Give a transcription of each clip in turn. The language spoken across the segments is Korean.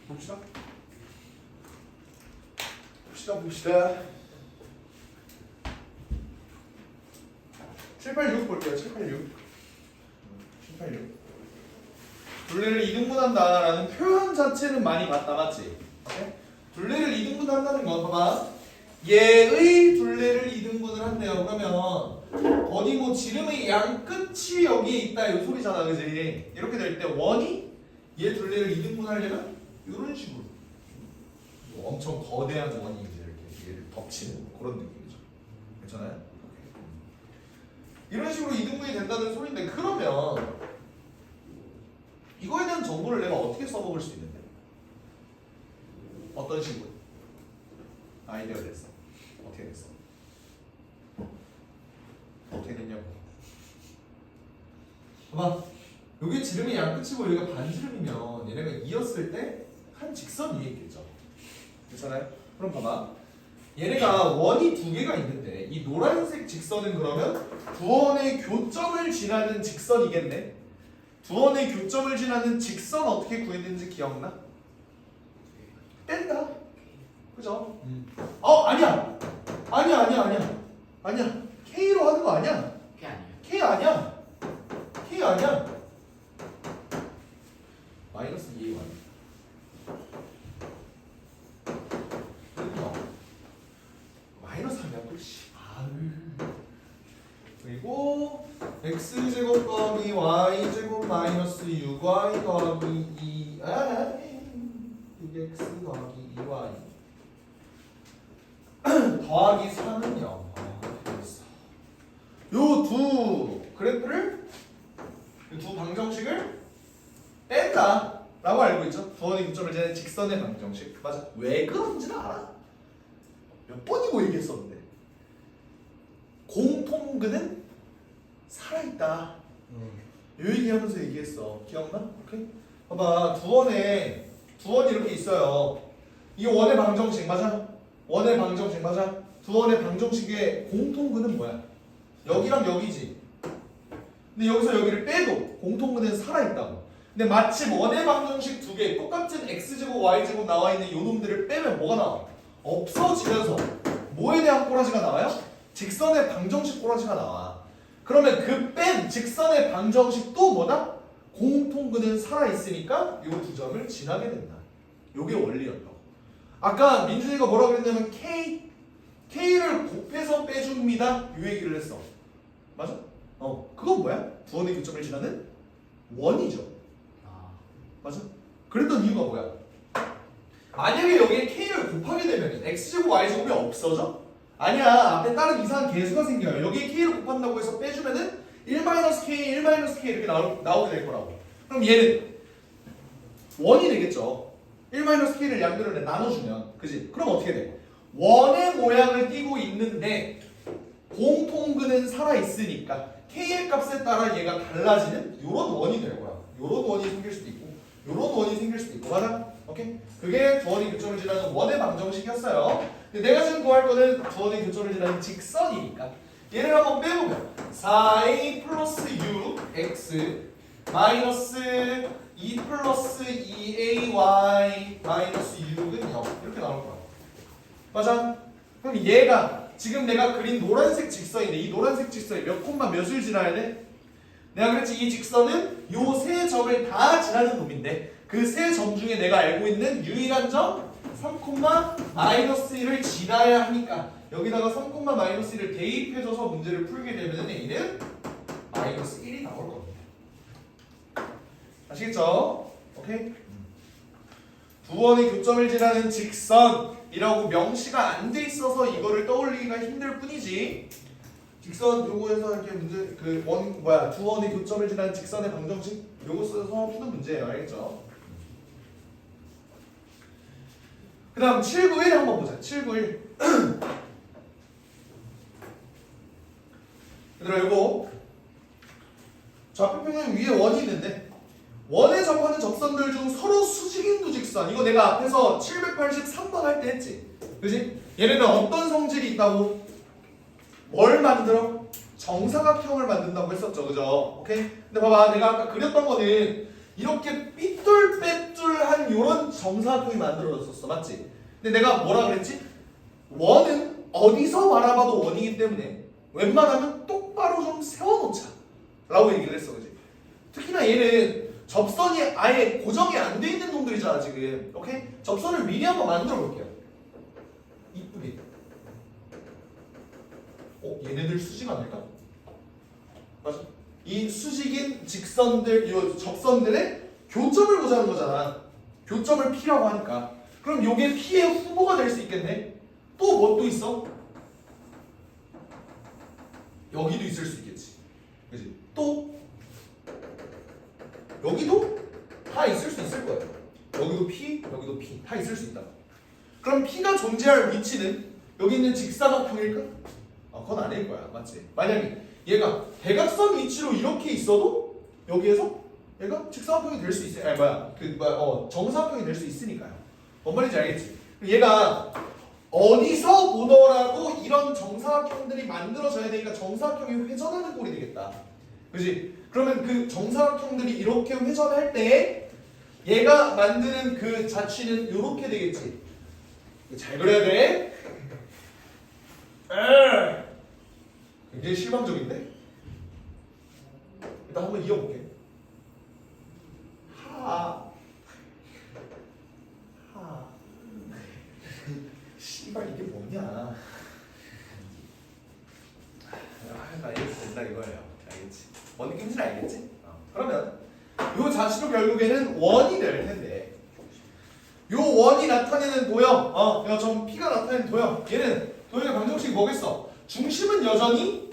봅시다. 봅시다. 786 볼게요. 786. 둘레를 이등분한다라는 표현 자체는 많이 봤다, 맞지? 오케이? 둘레를 이등분한다는 건 봐봐. 얘의 둘레를 이등분을 한대요. 그러면 어디 뭐 지름의 양 끝이 여기에 있다 이 소리잖아, 그지? 이렇게 될 때 원이 얘 둘레를 이등분하려면 이런 식으로 엄청 거대한 원이 이제 이렇게 얘를 덮치는 그런 느낌이죠. 괜찮아요? 이런 식으로 이등분이 된다는 소리인데 그러면 이거에 대한 정보를 내가 어떻게 써먹을 수 있는데? 어떤 식으로? 아이디어가 됐어. 어떻게 됐어? 어떻게 됐냐고. 봐봐. 여기 지름이 양끝이고 여기가 반지름이면 얘네가 이었을 때 한 직선 위에 있겠죠. 괜찮아요? 그럼 봐봐. 얘네가 원이 두 개가 있는데 이 노란색 직선은 그러면 두 원의 교점을 지나는 직선이겠네. 두 원의 교점을 지나는 직선 어떻게 구했는지 기억나? 뺀다. 그죠? 아니야. 아니야. K로 하는 거 아니야. K 아니에요? K 아니야. 마이너스 2A 와. 마이너스 하면 씨. 그리고 x제곱 더하기 y제곱 마이너스 6y 더하기 6x 더하기 2y 더하기 3은 0. 요 두 그래프를 두 방정식을 뺀다 라고 알고 있죠. 두 원의 교점을 지나는 직선의 방정식. 맞아. 왜 그런지는 알아. 몇 번이고 얘기했었는데 공통근은 살아있다. 요 얘기하면서 얘기했어. 기억나? 오케이? 봐봐. 두 원이 이렇게 있어요. 이 원의 방정식 맞아? 원의 방정식 맞아? 두 원의 방정식의 공통근은 뭐야? 여기랑 여기지. 근데 여기서 여기를 빼도 공통근은 살아있다고. 근데 마침 원의 방정식 두 개 똑같은 x제곱 y제곱 나와 있는 요 놈들을 빼면 뭐가 나와? 없어지면서 뭐에 대한 꼬라지가 나와요? 직선의 방정식 꼬라지가 나와. 그러면 그 뺀 직선의 방정식도 뭐다? 공통근은 살아있으니까 요 두 점을 지나게 된다. 요게 원리였다고. 아까 민준이가 뭐라 그랬냐면 K를 곱해서 빼줍니다. 요 얘기를 했어. 맞아? 그건 뭐야? 두 원의 교점을 지나는 원이죠. 맞아? 그랬던 이유가 뭐야? 만약에 여기에 K를 곱하게 되면 X제곱 Y제곱이 없어져? 아니야. 앞에 다른 이상한 개수가 생겨요. 여기에 K를 곱한다고 해서 빼주면은 1-K, 1-K 이렇게 나오게 될 거라고. 그럼 얘는 원이 되겠죠. 1-K를 양변으로 나눠주면. 그지? 그럼 어떻게 돼? 원의 모양을 띠고 있는데 공통근은 살아있으니까 K의 값에 따라 얘가 달라지는 요런 원이 될 거야. 요런 원이 생길 수도 있고 요런 원이 생길 수도 있고. 맞아? 오케이? 그게 두 원의 교점을 지나는 원의 방정식이었어요. 근데 내가 지금 구할 거는 두 원의 교점을 지나는 직선이니까 얘를 한번 빼보면 4a 플러스 6x 마이너스 2 플러스 2ay 마이너스 6은 0 이렇게 나올 거야. 맞아? 그럼 얘가 지금 내가 그린 노란색 직선인데 이 노란색 직선이 몇 콤마 몇을 지나야 돼? 내가 그랬지 이 직선은 요 세 점을 다 지나는 놈인데 그 세 점 중에 내가 알고 있는 유일한 점 3, 마이너스 1을 지나야 하니까 여기다가 3, 마이너스 1을 대입해줘서 문제를 풀게 되면 A는 마이너스 1이 나올 겁니다. 아시겠죠? 오케이? 두 원의 교점을 지나는 직선이라고 명시가 안 돼 있어서 이거를 떠올리기가 힘들 뿐이지 직선 요거에서 이렇게 문제 두 원의 교점을 지나는 직선의 방정식 요거 써서 푸는 문제예요. 알겠죠? 그 다음 791 한번 보자. 791 얘들아 요거 좌표평행 위에 원이 있는데 원에 접하는 접선들 중 서로 수직인 두 직선 이거 내가 앞에서 783번 할 때 했지. 그지? 얘네들 어떤 성질이 있다고? 뭘 만들어? 정사각형을 만든다고 했었죠. 그죠? 오케이? 근데 봐봐 내가 아까 그렸던 거는 이렇게 삐뚤빼뚤한 이런 정사각형이 만들어졌었어, 맞지? 근데 내가 뭐라 그랬지? 원은 어디서 바라봐도 원이기 때문에 웬만하면 똑바로 좀 세워놓자 라고 얘기를 했어, 그지? 특히나 얘는 접선이 아예 고정이 안 돼 있는 놈들이잖아 지금. 오케이? 접선을 미리 한번 만들어 볼게요. 이쁘게. 얘네들 수직 아닐까? 맞아. 이 수직인 직선들, 이 접선들의 교점을 보자는 거잖아. 교점을 P라고 하니까. 그럼 요게 P의 후보가 될 수 있겠네. 또 뭐 또 있어? 여기도 있을 수 있겠지. 그지? 또 여기도 다 있을 수 있을 거예요. 여기도 P, 여기도 P 다 있을 수 있다. 그럼 P가 존재할 위치는 여기 있는 직사각형일까? 그건 아닐 거야, 맞지? 만약에 얘가 대각선 위치로 이렇게 있어도 여기에서 얘가 직사각형이 될 수 있어요. 정사각형이 될 수 있으니까요. 뭔 말인지 알겠지? 얘가 어디서 보더라도 이런 정사각형들이 만들어져야 되니까 정사각형이 회전하는 꼴이 되겠다. 그지? 그러면 그 정사각형들이 이렇게 회전할 때 얘가 만드는 그 자취는 이렇게 되겠지. 잘 그려야 돼. 굉장히 실망적인데? 일단 한번 이어볼게. 씨발 이게 뭐냐? 나 이렇게 된다 이거예요. 알겠지? 뭔 느낌인지 알겠지? 그러면 요 자체로 결국에는 원이 될 텐데, 요 원이 나타내는 도형, 전 P가 나타내는 도형, 얘는 도형의 방정식이 뭐겠어? 중심은 여전히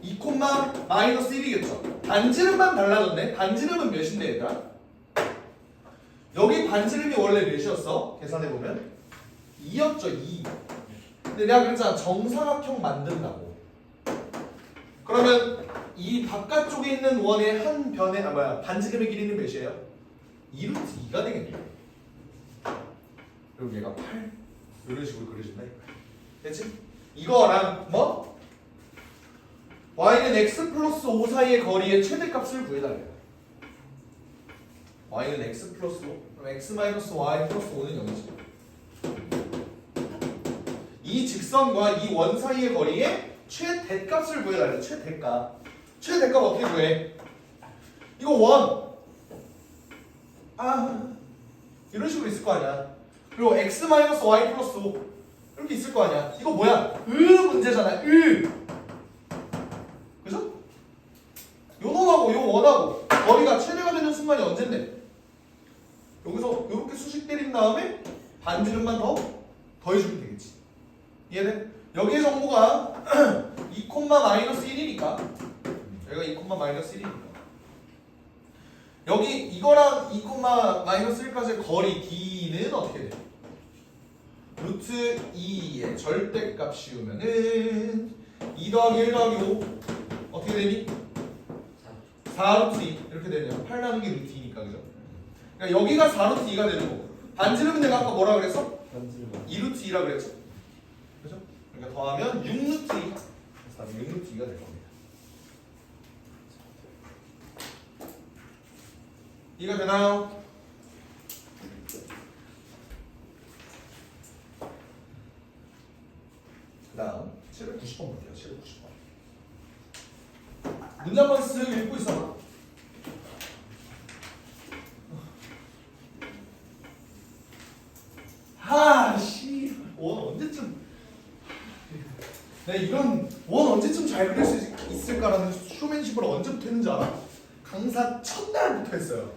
2,-1이겠죠. 반지름만 달라졌네. 반지름은 몇인데 얘들아? 여기 반지름이 원래 몇이었어? 계산해보면 2였죠. 2. 근데 내가 그랬잖아, 정사각형 만든다고. 그러면 이 바깥쪽에 있는 원의 한 변의 반지름의 길이는 몇이에요? 2루트 2가 되겠네. 그리고 얘가 8 이런 식으로 그려진다. 됐지? 이거랑 뭐? y는 x 플러스 5 사이의 거리의 최대값을 구해달래요. y는 x 플러스 5. 그럼 x 마이너스 y 플러스 5는 0이지. 이 직선과 이 원 사이의 거리의 최대값을 구해달래요. 최대값. 최대값 어떻게 구해? 이거 원. 이런 식으로 있을 거 아니야. 그리고 x 마이너스 y 플러스 5 이렇게 있을 거 아니야. 이거 뭐야? 문제잖아. 그죠? 요 놈하고 요 원하고 거리가 최대가 되는 순간이 언젠데? 여기서 이렇게 수식 때린 다음에 반지름만 더해주면 되겠지. 이해돼? 여기의 정보가 2,-1이니까 여기가 2,-1이니까 여기 이거랑 2,-1까지의 거리 d는 어떻게 돼? 루트 2의 절대값 씌우면은 2 더하기 1 더하기 5 어떻게 되니? 4루트 2 이렇게 되네요. 8 나누기 루트 2니까 그죠? 그러니까 여기가 4루트 2가 되는 거고, 반지름은 내가 아까 뭐라 그랬어? 2루트 2라 그랬죠? 그죠? 그러니까 더하면 6루트 2 그래서 6루트 2가 될 겁니다. 이해가 되나요? 그 다음 790번 볼게요. 790번 문제 한번 쓱 읽고 있어봐. 원 언제쯤 내가 이런 원 언제쯤 잘 그릴 수 있을까라는 쇼맨십을 언제부터 했는지 알아? 강사 첫날부터 했어요.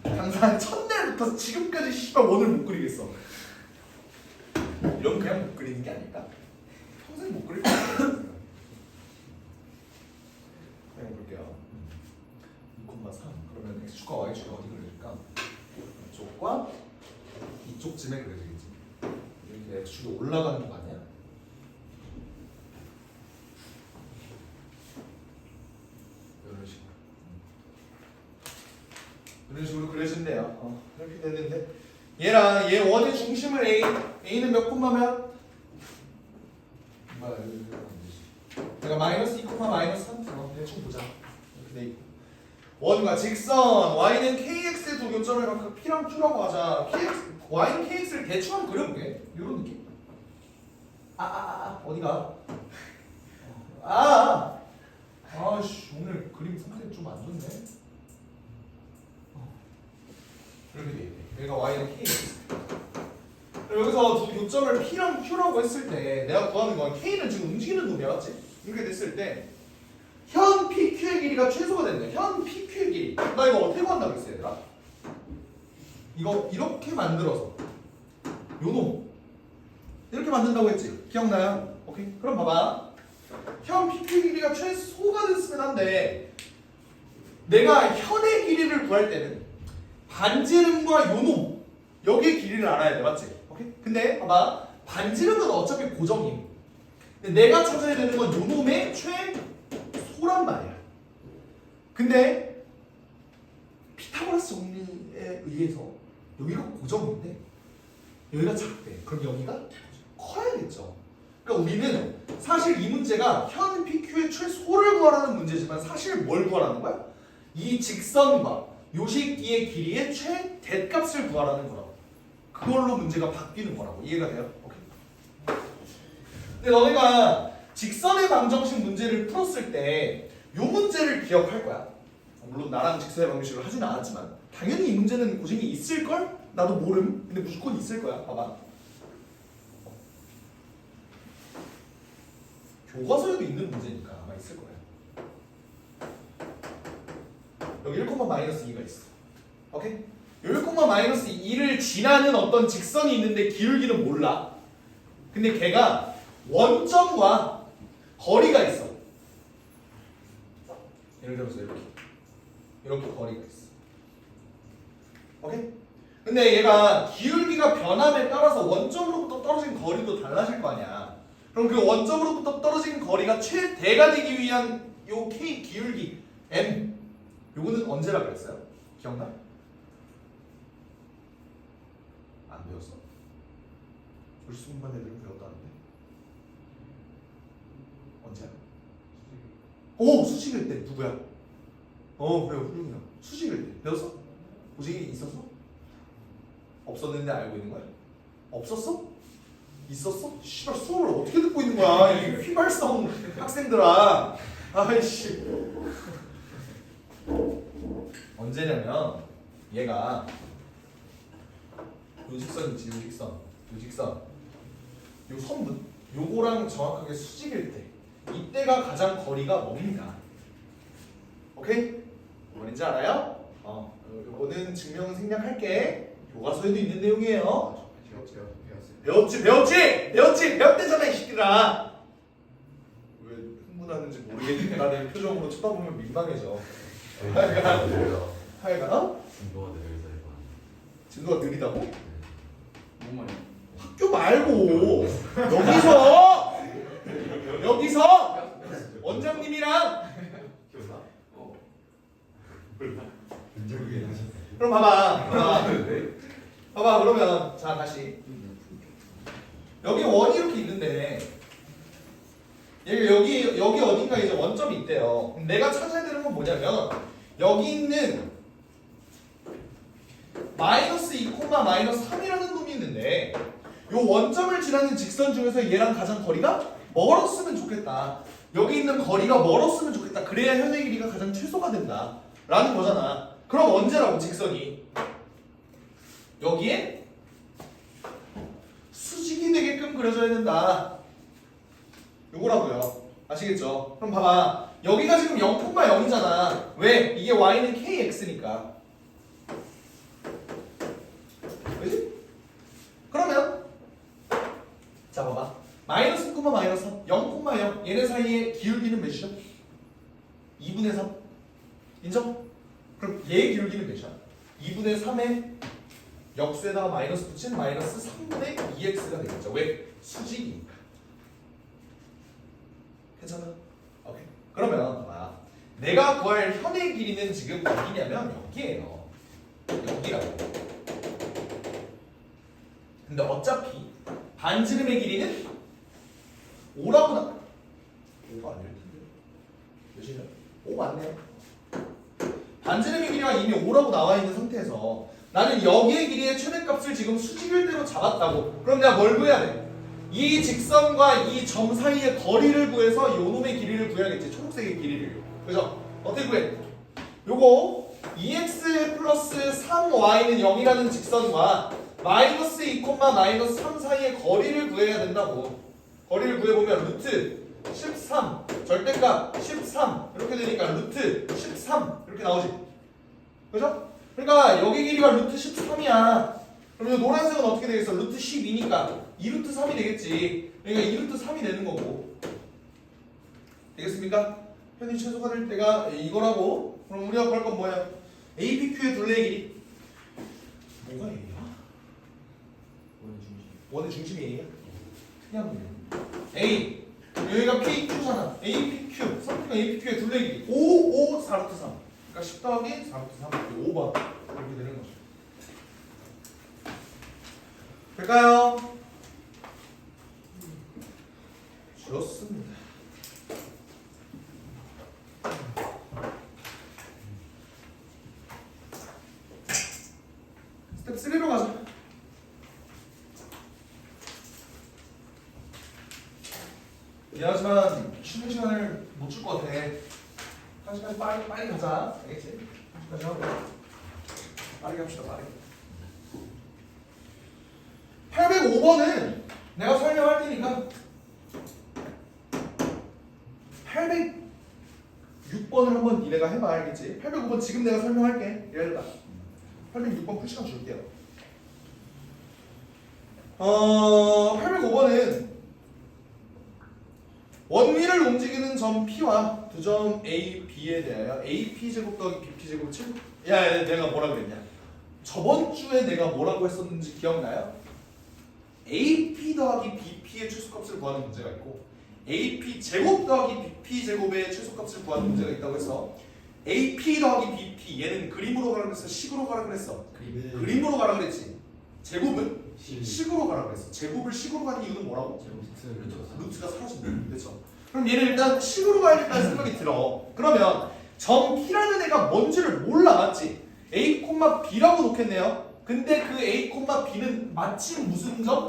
강사 첫날부터 지금까지 씨발 원을 못 그리겠어. 이런 그냥 못 그리는 게 아닐까? 평생 못 그릴 거야. 그냥 볼게요. 2,3 그러면 x축과 y축이 어디 그려질까? 이쪽과 이쪽쯤에 그려지겠지. 이렇게 x축이 올라가는 거 아니야? 이런 식으로 그려진대요. 이렇게 됐는데 얘랑 얘 원의 중심을 A는 몇 콤마면? 내가 마이너스 2, 마이너스 3 대충 보자. 이렇게 돼 있고 원과 직선 Y는 KX의 두 요점을 각각 P랑 Q라고 하자. PX, Y는 KX를 대충 한번 그려볼게. 이런 느낌. 어디가? 아씨 오늘 그림 상태 좀 안 좋네. 이렇게 돼 있네. 얘가 Y는 KX. 여기서 두 요점을 P랑 Q라고 했을 때 내가 구하는 건 K는 지금 움직이는 놈이야, 맞지? 이렇게 됐을 때 현 PQ의 길이가 최소가 된대. 현 PQ의 길이. 나 이거 어떻게 구한다고 했어, 얘들아? 이거 이렇게 만들어서 요놈 이렇게 만든다고 했지? 기억나요? 오케이. 그럼 봐봐. 현 PQ의 길이가 최소가 됐으면 한데 내가 현의 길이를 구할 때는 반지름과 요놈 여기의 길이를 알아야 돼, 맞지? 오케이. 근데 봐봐. 반지름은 어차피 고정임. 근데 내가 찾아야 되는 건 요놈의 최소란 말이야. 근데 피타고라스 정리에 의해서 여기가 고정인데 여기가 작대. 그럼 여기가 커야겠죠. 그러니까 우리는 사실 이 문제가 현 PQ의 최소를 구하라는 문제지만 사실 뭘 구하라는 거야? 이 직선과 요식기의 길이의 최대값을 구하라는 거라고. 그걸로 문제가 바뀌는 거라고. 이해가 돼요? 오케이. 근데 너네가 직선의 방정식 문제를 풀었을 때 이 문제를 기억할 거야. 물론 나랑 직선의 방정식을 하진 않았지만 당연히 이 문제는 고생이 있을걸? 나도 모름. 근데 무조건 있을 거야. 봐봐. 교과서에도 있는 문제니까 아마 있을 거야. 여기 1,-2가 있어. 오케이? 1,-2를 지나는 어떤 직선이 있는데 기울기는 몰라. 근데 걔가 원점과 거리가 있어. 예를 들어서 이렇게 거리가 있어. 오케이? 근데 얘가 기울기가 변함에 따라서 원점으로부터 떨어진 거리도 달라질 거 아니야. 그럼 그 원점으로부터 떨어진 거리가 최대가 되기 위한 요 K 기울기 M 요거는 언제라 그랬어요? 기억나? 안 배웠어? 조리수분반 애들은 배웠다는데 언제야? 오! 수식일 때 누구야? 그래 훌륭해요. 수식일 때 배웠어? 고생이 있었어? 없었는데 알고 있는 거야? 없었어? 있었어? 씨발 수업을 어떻게 듣고 있는 거야? 이 휘발성 학생들아. 아이씨. 언제냐면 얘가 요직선이지 요직선 요 선분 요거랑 정확하게 수직일 때 이때가 가장 거리가 멉니다. 오케이? 뭔지 알아요? 요거는 증명 생략할게. 교과서에도 있는 내용이에요. 배웠대잖아 이 새끼들아. 왜 흥분하는지 모르겠는데 나는 표정으로 쳐다보면 민망해져. 하여간 진도가 느리다고? 뭔 말이야? 학교 말고 여기서 원장님이랑 기억나? 그럼 봐봐 그러면 자 다시 여기 원이 이렇게 있는데 여기 어딘가 이제 원점이 있대요. 그럼 내가 찾아야 되는 건 뭐냐면 여기 있는 -2,-3이라는 놈이 있는데 요 원점을 지나는 직선 중에서 얘랑 가장 거리가 멀었으면 좋겠다. 여기 있는 거리가 멀었으면 좋겠다. 그래야 현의 길이가 가장 최소가 된다 라는 거잖아. 그럼 언제라고 직선이 여기에 수직이 되게끔 그려져야 된다. 요거라고요. 아시겠죠? 그럼 봐봐. 여기가 지금 0,0이잖아. 왜? 이게 y는 kx니까. 그지? 그러면 자 봐봐. -3, -3 0,0 얘네 사이의 기울기는 몇이죠? 2분의 3 인정? 그럼 얘의 기울기는 몇이야? 2분의 3에 역수에다가 마이너스 붙인 -3분의 2x가 되겠죠. 왜? 수직이니까. 괜찮아? 오케이. 그러면 봐. 내가 구할 현의 길이는 지금 어디냐면 여기에요. 여기라고. 근데 어차피 반지름의 길이는 5라고 5가 아닐 텐데. 몇이냐? 5 맞네요. 반지름의 길이가 이미 5라고 나와 있는 상태에서 나는 여기의 길이의 최대값을 지금 수직일대로 잡았다고. 그럼 내가 뭘 구해야 돼? 이 직선과 이 점 사이의 거리를 구해서 요 놈의 길이를 구해야겠지. 초록색의 길이를. 그죠? 어떻게 구해? 요거 2x 플러스 3y는 0이라는 직선과 마이너스 2, 마이너스 3 사이의 거리를 구해야 된다고. 거리를 구해보면 루트 13 절대값 13 이렇게 되니까 루트 13 이렇게 나오지. 그죠? 그러니까 여기 길이가 루트 13이야. 그러면 노란색은 어떻게 되겠어? 루트 12니까 2루트 3이 되겠지. 그러니까 2루트 3이 되는 거고. 되겠습니까? 편의 최소가 될 때가 이거라고. 그럼 우리가 구할 건 뭐야? APQ의 둘레의 길이. 뭐가 A야? 원의 중심이 A야? 그냥 그냥 A. 여기가 PQ잖아. APQ. 선택한 APQ의 둘레의 길이. 5, 5, 4루트 3. 그러니까 10 더하기 4루트 3. 5번. 이렇게 되는 거죠. 될까요? 좋습니다. 스텝 3로 가자. 미안하지만 쉬는 시간을 못 줄 것 같아. 한 시간 빨리 가자. 알겠지? 한 시간까지 하고 빠르게 합시다. 빠르게. 805번은 내가 설명할 테니까 806번을 한번 니네가 해봐. 알겠지? 805번 지금 내가 설명할게. 이래다 806번 풀 시간 줄게요. 805번은 원위를 움직이는 점 P와 두 점 A, B에 대하여 AP 제곱 더하기 BP 제곱 7. 야, 내가 뭐라 그랬냐? 저번 주에 내가 뭐라고 했었는지 기억나요? AP 더하기 BP의 최소값을 구하는 문제가 있고 AP 제곱 더하기 BP 제곱의 최소값을 구하는 문제가 있다고 해서 AP 더하기 BP 얘는 그림으로 가라 그랬어? 식으로 가라 그랬어? 그림으로 가라 그랬지. 제곱은 식으로 가라 그랬어. 제곱을 식으로 가는 이유는 뭐라고? 루트가 사라진다. 그렇죠? 그럼 얘는 일단 식으로 가야겠다는 생각이 들어. 그러면 점 P라는 애가 뭔지를 몰라. 맞지? A, B라고 놓겠네요. 근데 그 A, B는 마침 무슨 점?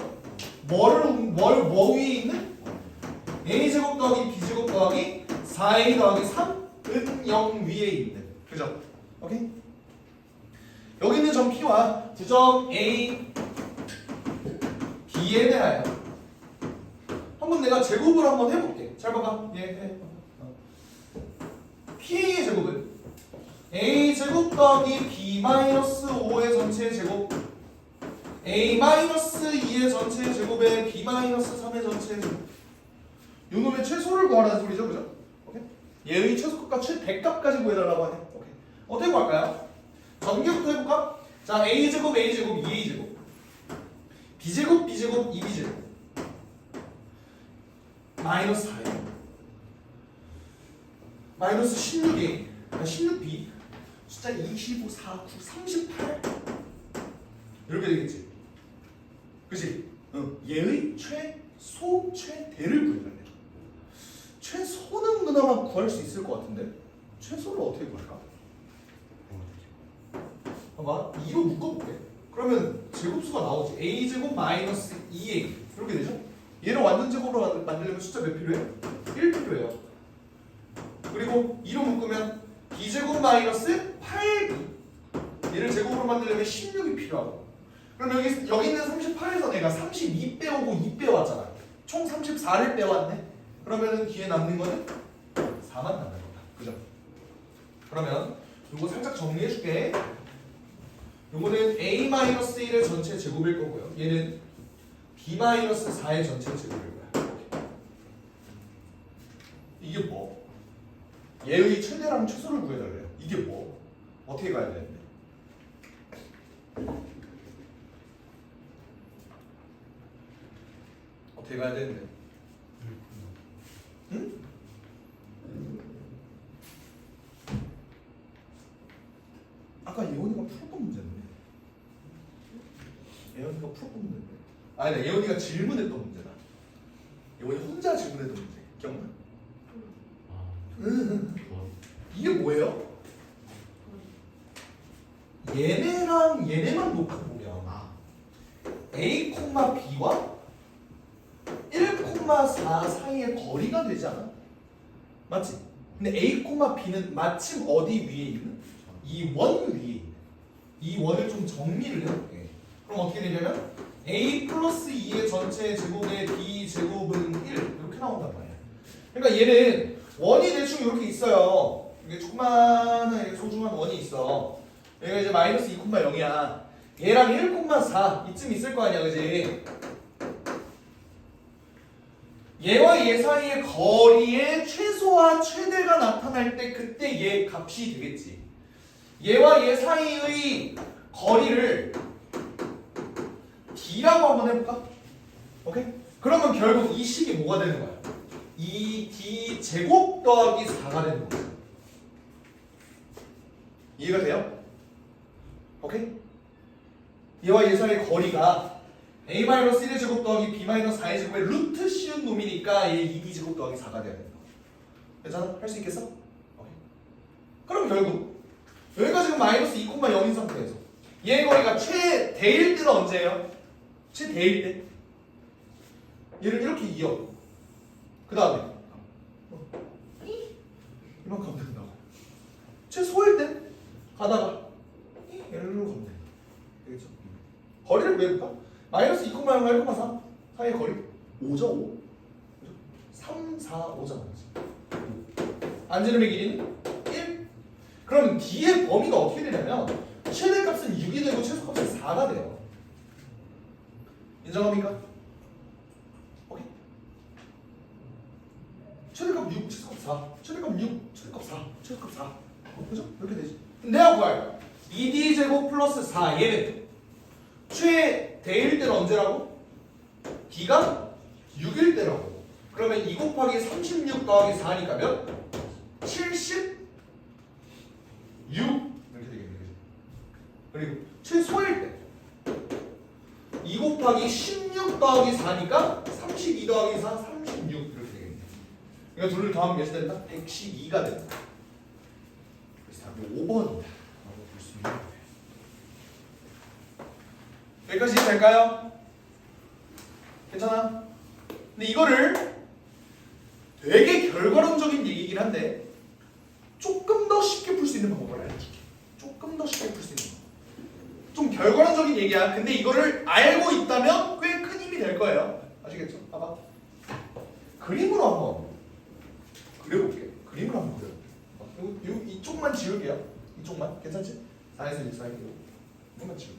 뭐 위에 있는? A제곱 더하기 B제곱 더하기 4A 더하기 3은 0 위에 있는. 그죠? 오케이? 여기 있는 점 P와 두 점 A, B에 대하여 한번 내가 제곱을 한번 해볼게. 잘 봐봐. 해. P의 제곱은 A 제곱 더하기 B 마이너스 5의 전체 제곱 A 마이너스 2의 전체 제곱에 B 마이너스 3의 전체 제곱. 요 놈의 최소를 구하라는 소리죠, 그죠? 오케이? 얘의 최소값과 최대값까지 구해달라고 하네. 오케이. 어떻게 구할까요? 전개부터 해볼까? 자, A 제곱, A 제곱, 2A 제곱, B 제곱, B 제곱, 2B 제곱. 마이너스 4A 마이너스 16A 16B 숫자 25, 4, 9, 38 이렇게 되겠지. 그치? 얘의 최소, 최대를 구해야 돼. 최소는 그나마 구할 수 있을 것 같은데 최소를 어떻게 구할까? 봐봐 2로 묶어볼게. 그러면 제곱수가 나오지. A제곱 마이너스 2A 이렇게 되죠? 얘를 완전 제곱으로 만들려면 숫자 몇 필요해? 1 필요해요. 그리고 2로 묶으면 B제곱 마이너스 8B 얘를 제곱으로 만들려면 16이 필요하고. 그럼 여기 있는 38에서 내가 32 빼오고 2 빼왔잖아. 총 34를 빼왔네. 그러면은 뒤에 남는 거는 4만 남는 거다. 그죠? 그러면 요거 살짝 정리해줄게. 요거는 A-1의 전체 제곱일 거고요. 얘는 B-4의 전체 제곱일 거야. 이게 뭐? 얘의 최대랑 최소를 구해달래요. 이게 뭐? 어떻게 가야 되는데? 어떻게 가야 되는데? 응? 아까 예원이가 풀었던 문제인데. 예원이가 풀었던 문제인데. 아니다, 예원이가 질문했던 문제다. 예원이 혼자 질문했던 문제. 기억나? 이게 뭐예요? 얘네랑 얘네만 놓고 보면 A, B와 1,4 사이의 거리가 되지 않아? 맞지? 근데 A, B는 마침 어디 위에 있는? 이 원 위에 있는. 이 원을 좀 정리를 해볼게. 그럼 어떻게 되냐면 A 플러스 2의 전체 제곱의 B 제곱은 1 이렇게 나온단 말이야. 그러니까 얘는 원이 대충 이렇게 있어요. 이게 조그마한 소중한 원이 있어. 얘가 이제 마이너스 2,0이야. 얘랑 1,4 이쯤 있을 거 아니야, 그지? 얘와 얘 사이의 거리의 최소와 최대가 나타날 때 그때 얘 값이 되겠지. 얘와 얘 사이의 거리를 D라고 한번 해볼까? 오케이? 그러면 결국 이 식이 뭐가 되는 거야? 2D 제곱 더하기 4가 되는 거야. 이해가 돼요? 오케이? 얘와 얘 사이의 거리가 A-1의 제곱 더하기 B-4의 제곱의 루트 씌운 놈이니까 얘 2D 제곱 더하기 4가 돼야 된다. 괜찮아? 할 수 있겠어? 오케이. 그럼 결국 여기가 지금 마이너스 2,0인 상태에서 얘의 거리가 최대일 때는 언제예요? 최대일 때 얘를 이렇게 이어 그 다음에 이만큼 가면 된다고. 최소일 때 가다가 얘를 가면 된다. 되겠죠? 거리를 구해볼까? 마이너스 2,0과 1,4 사이의 거리 5죠 5 3, 4, 5잖아. 안지름의 길이는 1. 그럼 D의 범위가 어떻게 되냐면 최대값은 6이 되고 최소값은 4가 돼요. 인정합니까? 오케이. 최대값 6, 최소값 4. 최대값 6, 최대값 4. 최소값 4. 그죠? 이렇게 되지. 내가 구할 거야. 2D 제곱 플러스 4 얘는 최대일 때는 언제라고? D가 6일 때라고. 그러면 2 곱하기 36 더하기 4니까 몇? 76 이렇게 되겠네. 그리고 최소일 때 2 곱하기 16 더하기 4니까 32 더하기 4 36 이렇게 되겠네. 그러니까 둘을 더하면 몇이 된다? 112가 된다. 그래서 답이 5번이다. 볼 수 있는 거예요. 여기까지 될까요? 괜찮아? 근데 이거를 되게 결과론적인 얘기이긴 한데 조금 더 쉽게 풀 수 있는 방법을 알려줄게. 조금 더 쉽게 풀 수 있는 방법. 좀 결과론적인 얘기야. 근데 이거를 알고 있다면 꽤 큰 힘이 될 거예요. 아시겠죠? 봐봐. 그림으로 한번 그려볼게. 그림으로 한번 그려볼게. 이쪽만 지울게요. 이쪽만. 괜찮지? 4에서 6 사이 이것만 지울게.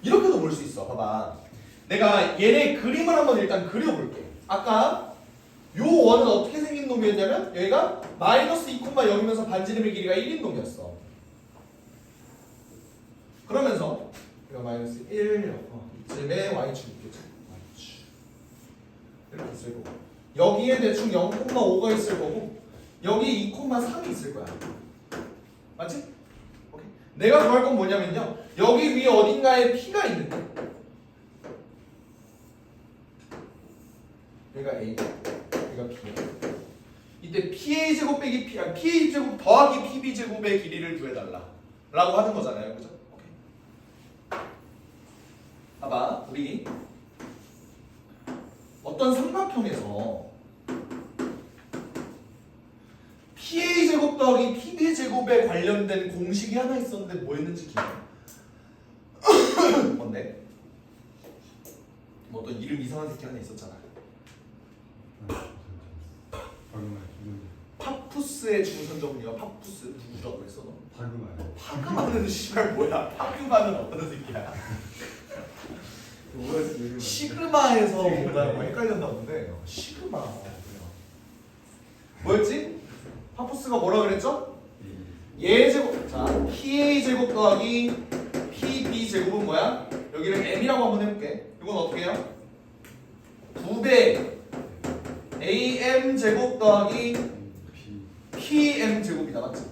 이렇게도 볼 수 있어. 봐봐. 내가 얘네 그림을 한번 일단 그려볼게. 아까 요 원은 어떻게 생긴 놈이었냐면 여기가 마이너스 2,0이면서 반지름의 길이가 1인 놈이었어. 그러면서 여기가 마이너스 1 이쯤에 y축 있겠죠. y축 이렇게 있을 거고 여기에 대충 0,5가 있을 거고 여기 2,3이 있을 거야. 맞지? 오케이. 내가 구할 건 뭐냐면요. 여기 위에 어딘가에 P가 있는데 여기가 A, 여기가 B야. 이때 PA 제곱 빼기 PA 제곱 더하기 PB 제곱의 길이를 구해달라 라고 하는 거잖아요. 그죠? 오케이. 봐봐. 우리 어떤 삼각형에서 PA 제곱 더하기 PB 제곱에 관련된 공식이 하나 있었는데 뭐였는지 기억나? 뭔데? 뭐 어떤 이름 이상한 새끼 하나 있었잖아. 파푸스의 중선정리가 파푸스 누구라고 그랬어 너? 파그마요. 파그마는 씨발 뭐야? 파그마는 어떤 새끼야? 시그마에서 뭔가 뭐 헷갈렸나 본데 시그마 뭐였지? 파푸스가 뭐라 그랬죠? 얘 제곱 자 PA 제곱 더하기 PB 제곱은 뭐야? 여기를 M이라고 한번 해볼게. 이건 어떻게 해요? 9배 AM 제곱 더하기 PM 제곱이다. 맞지?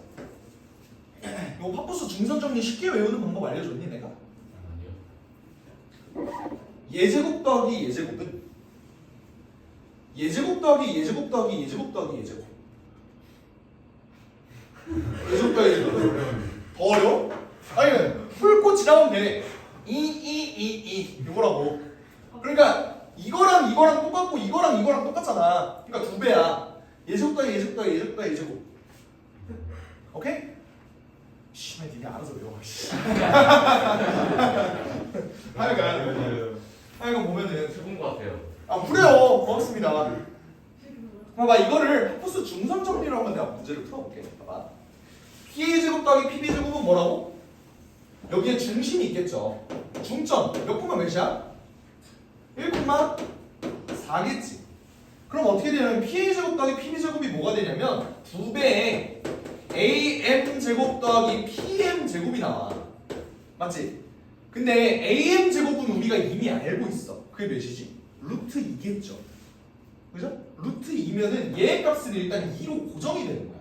이거 파푸스 중선정리 쉽게 외우는 방법 알려줬니 내가? 예제곱 더하기 예제곱은 예제곱 더하기 예제곱 더하기 예제곱 더하기 예제곱 예속과 예속도 더 어려워? 아니 훑고 지나면 돼. 이 이거라고. 그러니까 이거랑 이거랑 똑같고 이거랑 이거랑 똑같잖아. 그러니까 2배야. 예속과 예속과 예속과 예제곱. 오케이? 씨발 니네 알아서 외워. 하여간 보면은 죽은 것 같아요. 아 그래요. 고맙습니다. 봐봐 이거를 하프스 중선 정리로 하면 내가 문제를 풀어볼게. 봐봐. PA 제곱 더하기 PB 제곱은 뭐라고? 여기에 중심이 있겠죠. 중점 몇 콤마 몇이야? 1,4겠지. 그럼 어떻게 되냐면 PA 제곱 더하기 PB 제곱이 뭐가 되냐면 2배의 AM 제곱 더하기 PM 제곱이 나와. 맞지? 근데 AM 제곱은 우리가 이미 알고 있어. 그게 몇이지? 루트 2겠죠. 그죠? 루트 2면은 얘의 값은 일단 2로 고정이 되는 거야.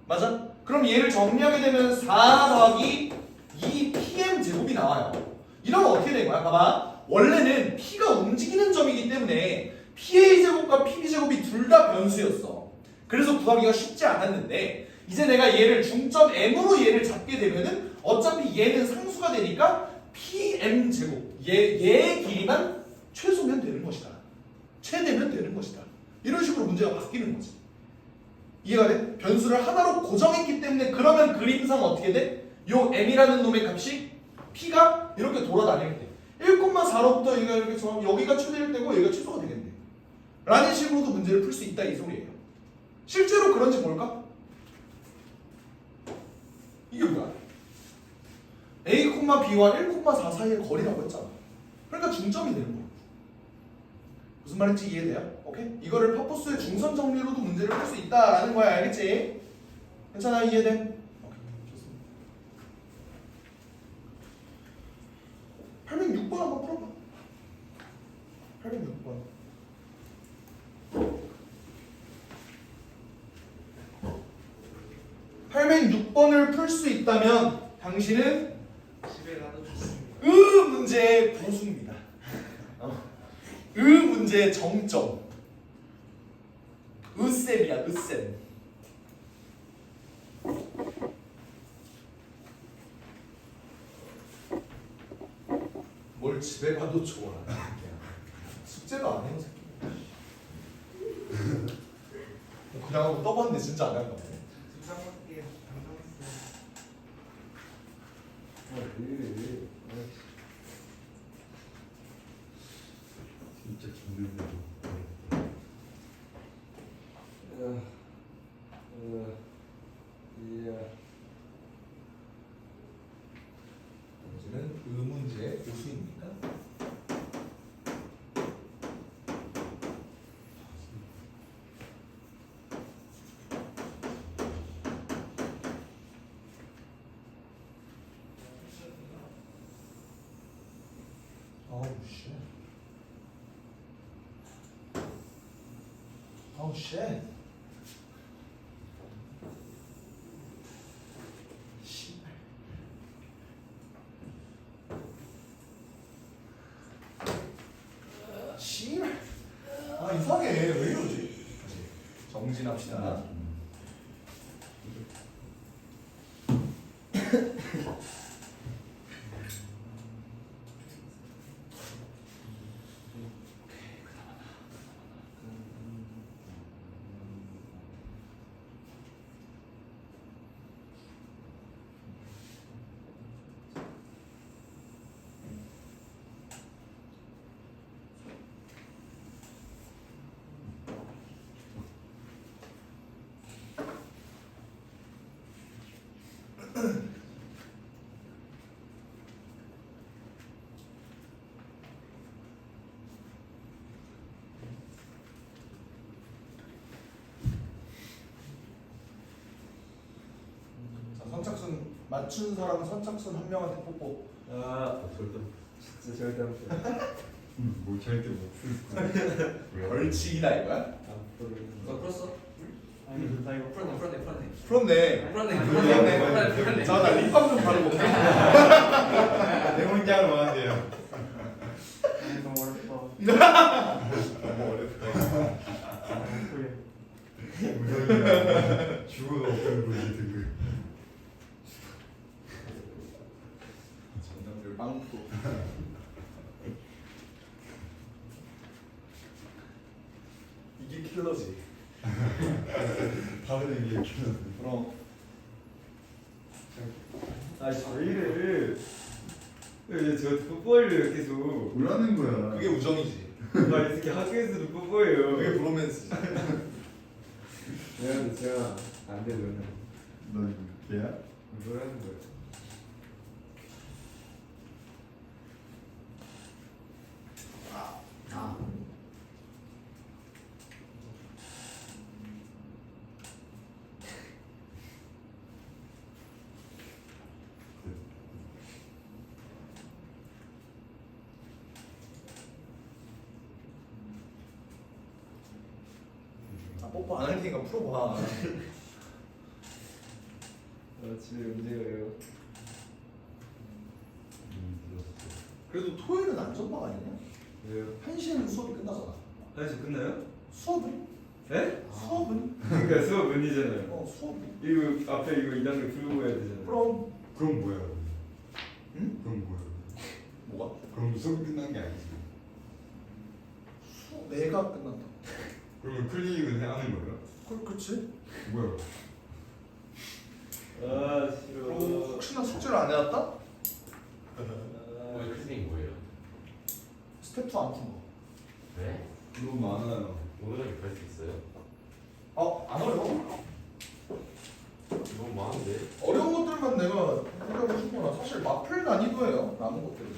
맞아? 그럼 얘를 정리하게 되면 4 더하기 2 PM 제곱이 나와요. 이러면 어떻게 된 거야? 봐봐. 원래는 P가 움직이는 점이기 때문에 PA 제곱과 PB 제곱이 둘 다 변수였어. 그래서 구하기가 쉽지 않았는데 이제 내가 얘를 중점 M으로 얘를 잡게 되면은 어차피 얘는 상수가 되니까 PM 제곱 얘의 길이만 최소면 되는 것이다. 최대면 되는 것이다. 이런 식으로 문제가 바뀌는 거지. 이해가 돼? 변수를 하나로 고정했기 때문에 그러면 그림상 어떻게 돼? 요 M이라는 놈의 값이 P가 이렇게 돌아다닐 때 1,4로부터 여기가 이렇게 여기가 최대일 때고 여기가 최소가 되겠네. 라는 식으로도 문제를 풀 수 있다 이 소리예요. 실제로 그런지 볼까? 이게 뭐야? A, B와 1,4 사이의 거리라고 했잖아. 그러니까 중점이 되는 거야. 무슨 말인지 이해돼요? 오케이? 이거를 파포스의 중선 정리로도 문제를 풀 수 있다라는 거야. 알겠지? 괜찮아? 이해돼? 오케이. 좋습니다. 806번 한번 풀어봐. 806번. (806번을) 풀 수 있다면 당신은 집에 가도 좋습니다. 문제의 고수입니다. 문제의 정점. 으쌤이야, 으쌤. 뭘 집에 가도 좋아. 숙제도 안 해요, 새끼. 그냥 하고 떠봤는데 진짜 안 한다. 감사할게요. 감사했어요. 진짜 죽는다. 문제는 문제의 고수입니다. 어우 쉣. 어우 쉣. 씨발. 씨발. 아 이상해. 왜 이러지? 정진합시다. 자, 선착순 맞춘 사람 선착순 한 명한테 뽀뽀. 절대. 진짜 절대 안 돼요. 뭘 절대 못 풀. 벌칙이다 이거야? 너 풀었어? 아니 나 이거 풀었네. 그렇네. 풀었네. 자, 나 립밤 좀 바르고 올게. 내 문장을 원한대요. 아니 너무 어렵다. 너무 어렵다. 그래. 우정이가 죽어도 없는 거지 등급. 망토. 이게 킬러지. 다른 얘기에 키는. 그럼 아 저희를 왜 저 뽀뽀해요 계속. 뭐라는 거야? 그게 우정이지. 나 이렇게 학교에서도 뽀뽀해요. 그게 브로맨스지. 미안한데 제가 안 돼, 너는. 넌 걔야? 뭐라는 거야? 아. 뽀뽀 안 할 테니까 풀어봐. 집에 언제 가요? 늦었어. 그래도 토요일은 안전방 아니냐? 왜요? 1시에는 수업이 끝나잖아. 다시 끝나요? 수업은? 네? 수업은? 그러니까 수업 문이잖아요. 수업이. 이거 앞에 이거 2단계 풀고 해야 되잖아요. 그럼 그럼 뭐야? 응? 그럼 뭐야? 뭐가? 그럼 수업이 끝난 게 아니지. 내가 끝난다. 그러면 클리닉은 하는 거야? 그렇지. 뭐야? 아 그리고 싫어. 혹시나 숙제를 안 해왔다? 오늘 클리닉 뭐예요? 스텝 2 안 푼 거. 네? 너무 많아요. 오늘은 갈 수 있어요? 안 어려워? 너무 많은데? 어려운 것들만 내가 해결하고 싶구나. 사실 마플 난이도예요. 남은 것들은.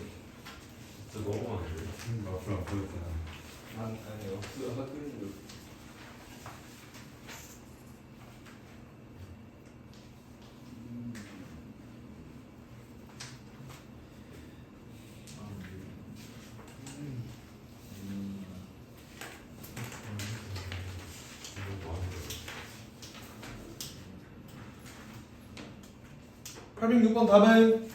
진짜 너무 많은데? 앞으로 안 보였잖아. 아니 없어 학교에서. 너무 많은데? 806번 답은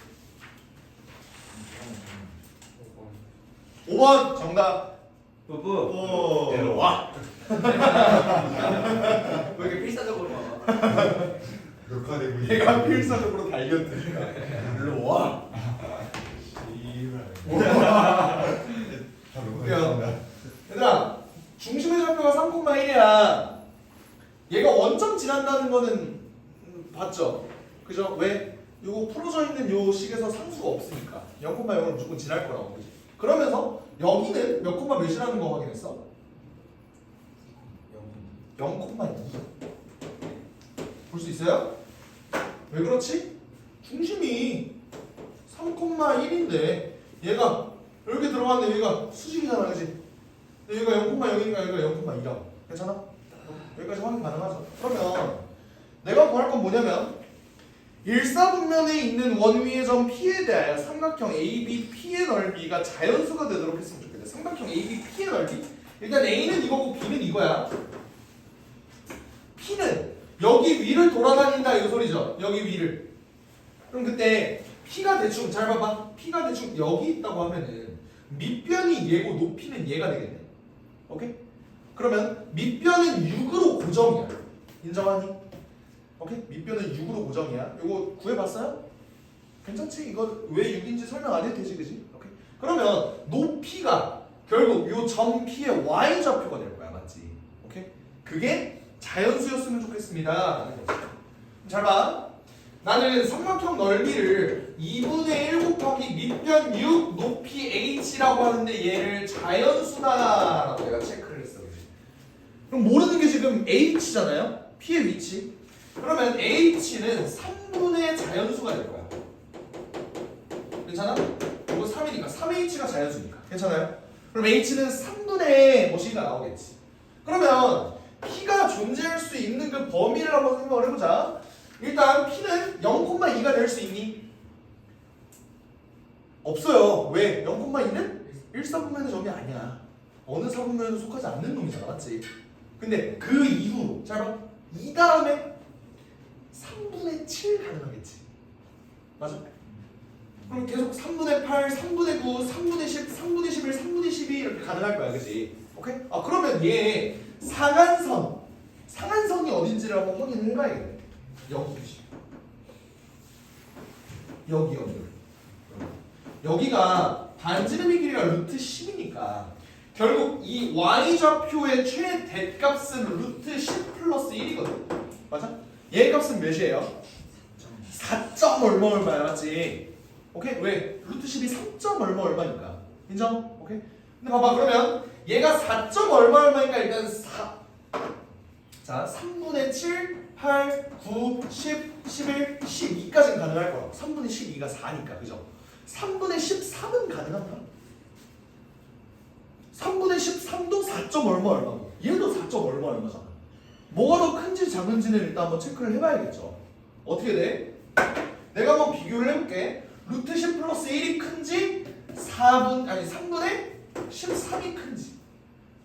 5번 정답. 뽀뽀. 오. 일로 와. 왜 이렇게 필사적으로 봐? 녹화되고 있는 얘가 필사적으로 달렸으니까. 일로 와. 다 녹화됐습니다. 얘들아, 중심의 좌표가 3,1이야. 얘가 원점 지난다는 거는 봤죠? 그죠? 왜? 요거 풀어져 있는 요 식에서 상수가 없으니까 0,0을 무조건 지날 거라고. 그지? 그러면서 여기는 몇 콤마 몇이라는 거 확인했어? 0,2. 볼 수 있어요? 왜 그렇지? 중심이 3,1인데 얘가 이렇게 들어갔는데 여기가 수직이잖아, 그지? 근데 여기가 0,0이니까 여기가 0,2라고. 괜찮아? 여기까지 확인 가능하죠? 그러면 내가 구할 건 뭐냐면 일사분면에 있는 원위의 점 P에 대하여 삼각형 ABP의 넓이가 자연수가 되도록 했으면 좋겠네. 삼각형 ABP의 넓이? 일단 A는 이거고 B는 이거야. P는 여기 위를 돌아다닌다 이 소리죠. 여기 위를. 그럼 그때 P가 대충 잘 봐봐. P가 대충 여기 있다고 하면은 밑변이 얘고 높이는 얘가 되겠네. 오케이? 그러면 밑변은 6으로 고정이야. 인정하니? 오케이? 밑변은 6으로 고정이야. 이거 구해봤어요? 괜찮지? 이거 왜 6인지 설명 안 해도 되지, 그지? 오케이? 그러면 높이가 결국 요 점 P의 Y 좌표가 될 거야, 맞지? 오케이? 그게 자연수였으면 좋겠습니다. 라는 거지. 잘 봐. 나는 삼각형 넓이를 2분의 1 곱하기 밑변 6 높이 h라고 하는데 얘를 자연수다라고 내가 체크를 했어. 그지? 그럼 모르는 게 지금 h잖아요? P의 위치. 그러면 h는 3분의 자연수가 될 거야. 괜찮아? 이거 3이니까 3h가 자연수니까. 괜찮아요? 그럼 h는 3분의 뭐시가 나오겠지. 그러면 p가 존재할 수 있는 그 범위를 한번 생각을 해보자. 일단 p는 0,2가 될 수 있니? 없어요. 왜? 0,2는 1사분면의 점이 아니야. 어느 사분면에도 속하지 않는 놈이잖아, 맞지? 근데 그 이후로 잘 봐. 이 다음에 3분의 7 가능하겠지. 맞아? 그럼 계속 3분의 8, 3분의 9, 3분의 10, 3분의 11, 3분의 12 이렇게 가능할 거야, 그치? 오케이? 아 그러면 얘 상한선이 어딘지를 한번 확인을 해봐야겠네. 여기. 여기가 반지름의 길이가 루트 10이니까 결국 이 y좌표의 최대값은 루트 10 플러스 1이거든. 맞아? 얘 값은 몇이에요? 4점 얼마 얼마야, 맞지? 오케이? 왜? 루트 10이 3점 얼마 얼마니까. 인정? 오케이? 근데 봐봐, 그러면 얘가 4점 얼마 얼마니까 일단 4. 자, 3분의 7, 8, 9, 10, 11, 12까지는 가능할 거야. 3분의 12가 4니까, 그죠? 3분의 13은 가능한가? 3분의 13도 4점 얼마 얼마고 얘도 4점 얼마 얼마잖아. 뭐가 더 큰지 작은지는 일단 한번 체크를 해봐야겠죠. 어떻게 돼? 내가 한번 비교를 해볼게. 루트 10 플러스 1이 큰지 3분의 13이 큰지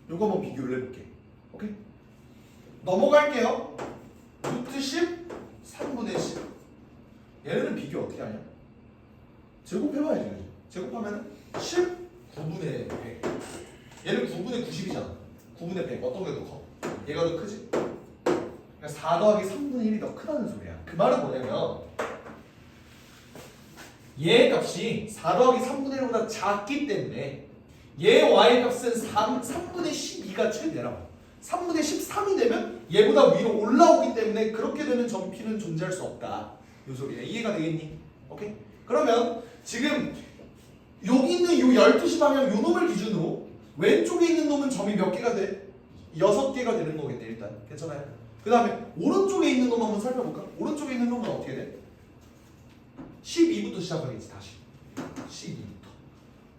요거 한번 비교를 해볼게. 오케이? 넘어갈게요. 루트 10 3분의 10 얘네는 비교 어떻게 하냐? 제곱해봐야지. 그지? 제곱하면 19분의 100 얘는 9분의 90이잖아. 9분의 100 어떤 게 더 커? 얘가 더 크지? 그러니까 4 더하기 3분의 1이 더 크다는 소리야. 그 말은 뭐냐면 얘 값이 4 더하기 3분의 1보다 작기 때문에 얘 y 값은 3분의 12가 최대라고. 3분의 13이 되면 얘보다 위로 올라오기 때문에 그렇게 되는 점피는 존재할 수 없다. 요 소리야. 이해가 되겠니? 오케이? 그러면 지금 여기 있는 요 12시 방향 요 놈을 기준으로 왼쪽에 있는 놈은 점이 몇 개가 돼? 6개가 되는 거겠네 일단. 괜찮아요? 그 다음에 오른쪽에 있는 놈 한번 살펴볼까? 오른쪽에 있는 놈은 어떻게 돼? 12부터 시작하겠지 다시. 12부터.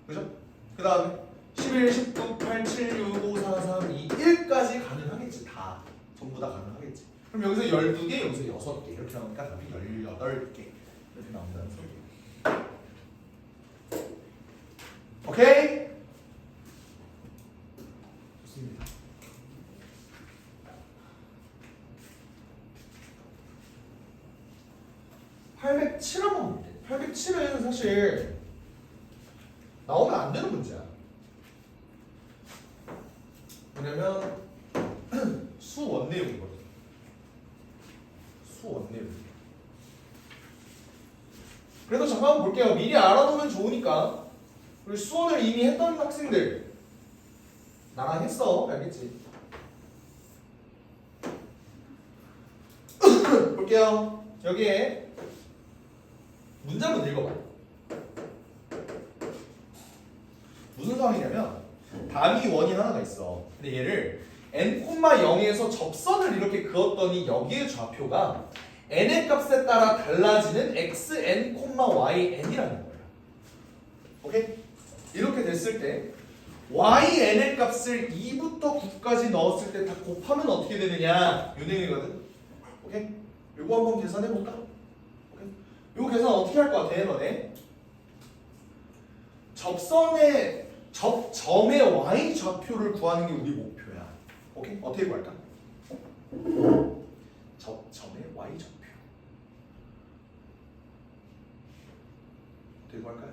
그죠? 그 다음에 11, 19, 8, 7, 6, 5, 4, 3, 2, 1까지 가능하겠지. 다. 전부 다 가능하겠지. 그럼 여기서 12개, 여기서 6개 이렇게 나오니까 답이 18개 이렇게 나온다는 소리예요. 오케이? 좋습니다. (807) 한번 볼게. 807은 사실 나오면 안 되는 문제야. 왜냐면 수원 내용이거든. 수원 내용. 그래도 잠깐 볼게요. 미리 알아두면 좋으니까. 우리 수원을 이미 했던 학생들 나랑 했어. 알겠지? 볼게요. 여기에 문제 한번 읽어봐. 무슨 상황이냐면 답이 원이 하나가 있어. 근데 얘를 n,0에서 접선을 이렇게 그었더니 여기의 좌표가 n의 값에 따라 달라지는 xn, yn이라는 거야. 오케이? 이렇게 됐을 때 yn의 값을 2부터 9까지 넣었을 때 다 곱하면 어떻게 되느냐? 요 내용이거든. 오케이? 요거 한번 계산해 볼까? 오케이? 요거 계산 어떻게 할 것 같아, 너네? 접선의 접점의 y 좌표를 구하는 게 우리 목표야. 오케이? 어떻게 구할까? 접점의 y 좌표. 어떻게 구할까요?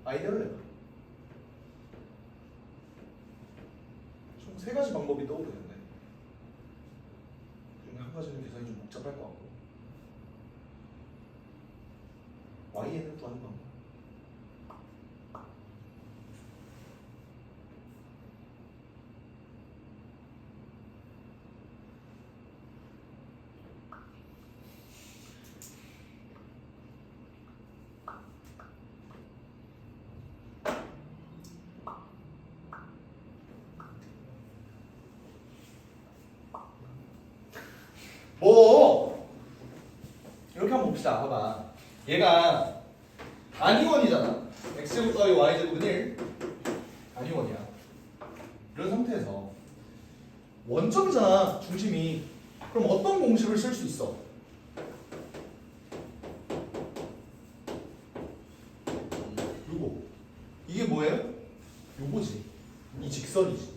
아이디어를 내봐. 총 3가지 방법이 떠오르는데 중에 한 가지는 계산이 좀 복잡할 것 같고 y는 구하는 방법. 뭐 이렇게 한번 봅시다. 봐봐. 얘가 단위원이잖아. x제곱 더하기 y제곱은 1 단위원이야. 이런 상태에서 원점이잖아. 중심이. 그럼 어떤 공식을 쓸 수 있어? 요거. 이게 뭐예요? 요거지. 이 직선이지.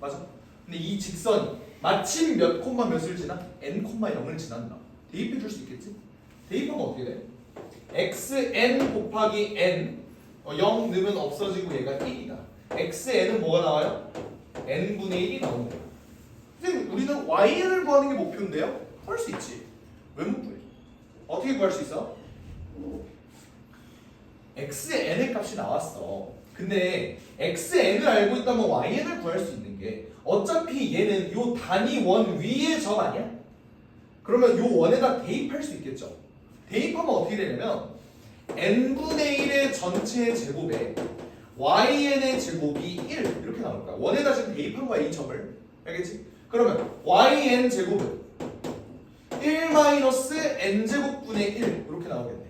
맞아? 근데 이 직선이 마침 몇 콤마 몇을 지나? n,0을 지난다. 대입해 줄 수 있겠지? 대입하면 어떻게 돼? xn 곱하기 n 0 넣으면 없어지고 얘가 1이다. xn은 뭐가 나와요? n분의 1이 나오는 거야. 선생님 우리는 yn을 구하는 게 목표인데요? 할 수 있지. 왜 못 구해? 어떻게 구할 수 있어? xn의 값이 나왔어. 근데 xn을 알고 있다면 yn을 구할 수 있는 게 어차피 얘는 요 단위 원 위의 점 아니야? 그러면 요 원에다 대입할 수 있겠죠. 대입하면 어떻게 되냐면 n분의 1의 전체 제곱에 yn의 제곱이 1 이렇게 나올 거야. 원에다 지금 대입한 거야 이 점을. 알겠지? 그러면 yn 제곱은 1 마이너스 n 제곱분의 1 이렇게 나오겠네.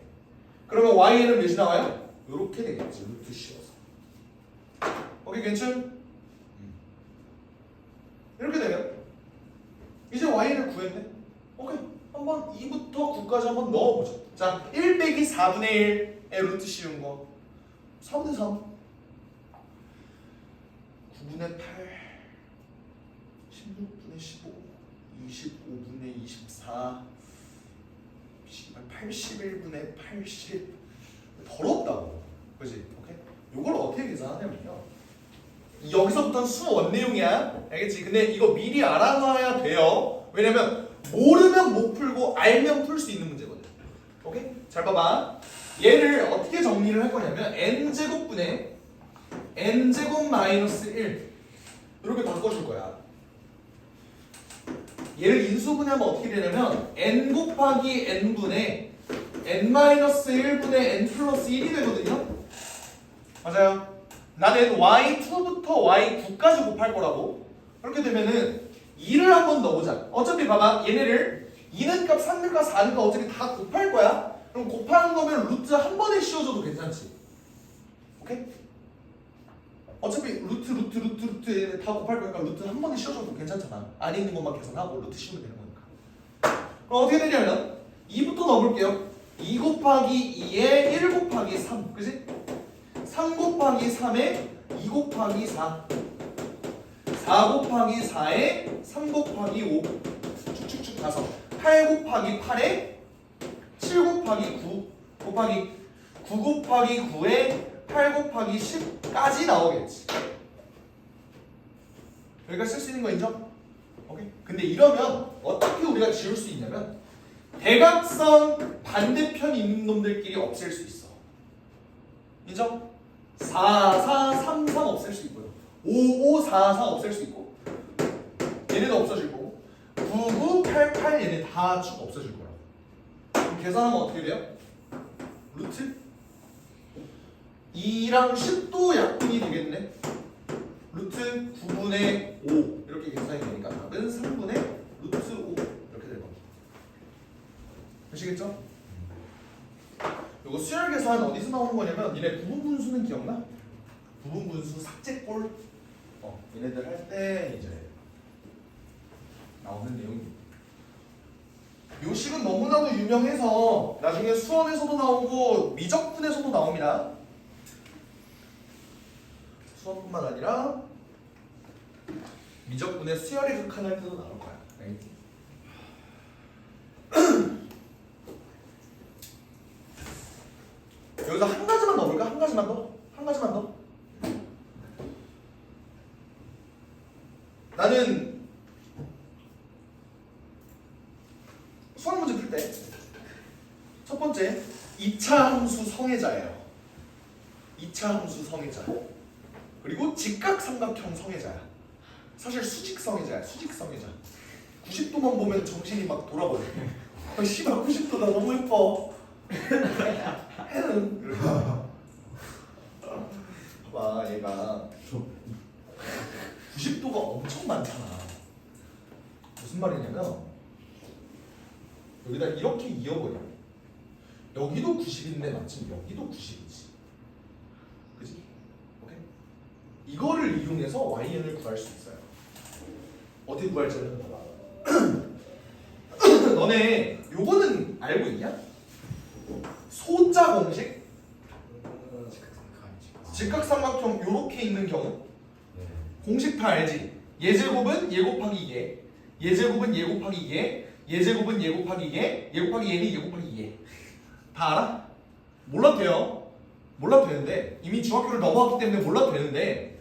그러면yn은 몇이 나와요? 이렇게 되겠지. 루트 씌워서. 오케이 괜찮? 이렇게 되면 이제 y를 구했네. 오케이 한번 2부터 9까지 한번 넣어보자. 자 1 빼기 4분의 1의 루트 씌운 거 4분의 3 9분의 8 16분의 15 25분의 24 81분의 80 더럽다고. 그치? 오케이? 요걸 어떻게 계산하냐면요 여기서부터는 수원 내용이야. 알겠지? 근데 이거 미리 알아놔야 돼요. 왜냐면 모르면 못 풀고 알면 풀 수 있는 문제거든. 오케이? 잘 봐봐. 얘를 어떻게 정리를 할 거냐면 n제곱분의 n제곱 마이너스 1 이렇게 바꿔줄 거야. 얘를 인수분해하면 어떻게 되냐면 n 곱하기 n분의 n 마이너스 1분의 n 플러스 1이 되거든요. 맞아요. 나는 y2부터 y9까지 곱할 거라고. 그렇게 되면은 2를 한번 넣어보자. 어차피 봐봐 얘네를 2는 값, 3는 값, 4는 값 어차피 다 곱할 거야. 그럼 곱하는 거면 루트 한 번에 씌워줘도 괜찮지. 오케이? 어차피 루트 다 곱할 거니까 루트 한 번에 씌워줘도 괜찮잖아. 안에 있는 것만 계산하고 루트 씌우면 되는 거니까. 그럼 어떻게 되냐면 2부터 넣어볼게요. 2 곱하기 2에 1 곱하기 3 그치? 3 곱하기 3에 2 곱하기 4 4 곱하기 4에 3 곱하기 5 쭉쭉쭉 가서 8 곱하기 8에 7 곱하기 9 곱하기 9 곱하기 9에 8 곱하기 10까지 나오겠지. 여기까지 쓸 수 있는 거 인정? 오케이. 근데 이러면 어떻게 우리가 지울 수 있냐면 대각선 반대편 있는 놈들끼리 없앨 수 있어. 인정? 4, 4, 3, 3 없앨 수 있고요. 5, 5, 4, 4 없앨 수 있고 얘네도 없어질 거고 9, 9, 8, 8 얘네 다 쭉 없어질 거라고. 그럼 계산하면 어떻게 돼요? 루트 2랑 10도 약분이 되겠네. 루트 9분의 5 이렇게 계산이 되니까 답은 3분의 루트 5 이렇게 될 겁니다. 아시겠죠? 이거 수열 계산 어디서 나오는 거냐면 얘네 부분분수는 기억나? 부분분수 삭제꼴 얘네들 할 때 이제 나오는 내용입니다. 요 식은 너무나도 유명해서 나중에 수원에서도 나오고 미적분에서도 나옵니다. 수원뿐만 아니라 미적분의 수열의 극한할 때도 나올 거야. 알겠지? 여기서 한 가지만 넣어볼까? 한 가지만 더? 한 가지만 더? 나는 수학 문제 풀 때 첫 번째 2차 함수 성애자예요. 2차 함수 성애자. 그리고 직각삼각형 성애자야. 사실 수직성애자야. 수직성애자. 90도만 보면 정신이 막 돌아버려. 씨발 90도다 너무 예뻐. 해는 봐봐 얘가 90도가 엄청 많잖아. 무슨 말이냐면 여기다 이렇게 이어버려. 여기도 90인데 마침 여기도 90이지. 그치? 오케이? 이거를 이용해서 YN을 구할 수 있어요. 어떻게 구할지는 봐봐. 너네 요거는 알고 있냐? 소자 공식? 직각삼각형 요렇게 있는 경우 공식 다 알지? 예제곱은 예 곱하기 예, 예제곱은 예 곱하기 예, 예제곱은 예 곱하기 예, 예 곱하기 예는 예 곱하기 예. 다 알아? 몰라도 돼요. 몰라도 되는데 이미 중학교를 넘어왔기 때문에 몰라도 되는데